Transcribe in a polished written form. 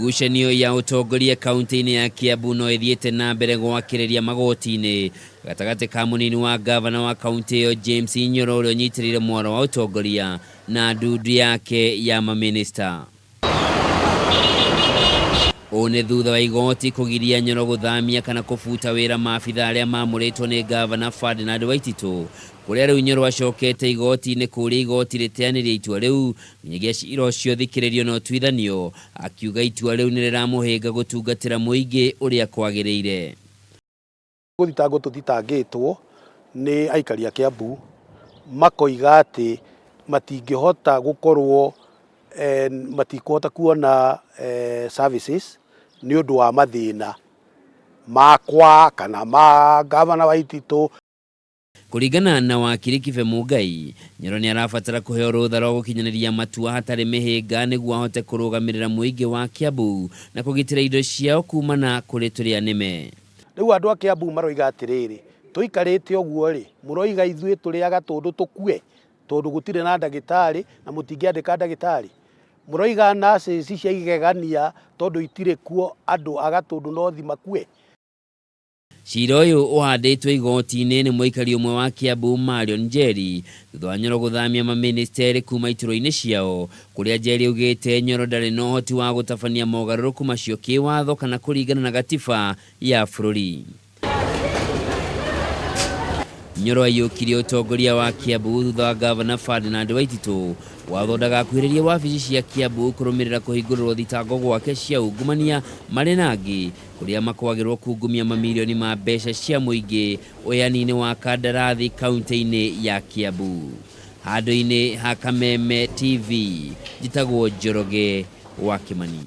Ngucanio ya utongoria kaunti-ini ya Kiambu no ithiete na mbere gwakiriria magoti-ini gatagati ka munini wa ngabana wa kaunti iyo James Nyoro uria anyitiriire mwaro wa utongoria na ndundu yake ya maminista. One thutha wa igoti kugiria Nyoro guthamia kana kubuta wira maabitha aria mamuritwo ni ngabana Ferdinand Waititu kuria riu Nyoro acokete igoti-ini kuria igoti riteyanirie itua riu nyegia cira ucio thikiririo no twithanio akiuga itua riu niriramuhinga gutungatira muingi uria kwagiriire. Guthitango tuthitangitwo ni aikari a Kiambu makoiga ati matingihota gukorwo matikuhota kuona services ni undu wa mathina makwa kana ma ngabana Waititu. Kuringana na wakiri Kibe Mungai, Nyoro ni arabatara kuheo rutha rwa gukinyaniria matua hatari mihinga niguo ahote kurugamirira muingi wa Kiambu na kugitira indo ciao kumana kuri thirikari-ini. Riu andu a Kiambu maroiga atiriri tuikarite uguo ri muroiga ithui turiaga tondu tukue tondu gutire na ndagitari na mutingiandika ndagitari. Muroiga nurses cia igegania tondu itire kuo andu agatundu no thima kue. Cira uyu uhanditwe igoti-ini ni muikari umwe wa Kiambu Marion Njeri thutha wa Nyoro guthamia maministeri kuma ituro-ini ciao kuria Njeri ugite Nyoro ndari no hoti wa gutabania mogaruruku macio kiwatho kana kuringana na gatiba ya bururi. Nyoro ayukirie utongoria wa Kiambu thutha wa ngabana Ferdinand Waititu watho ndagakuhĩrĩrie wabici cia Kiambu kurumirira kuhingũrĩrwo thitango gwake cia ungumania marĩ nangi kuria makwagĩrwo kungumia mamilioni ma mbeca cia muingi ũheani-inĩ wa kandarathi kaunti-inĩ ya Kiambu. Handũ-inĩ ha Kameme TV njitagwo Njoroge wa Kimani.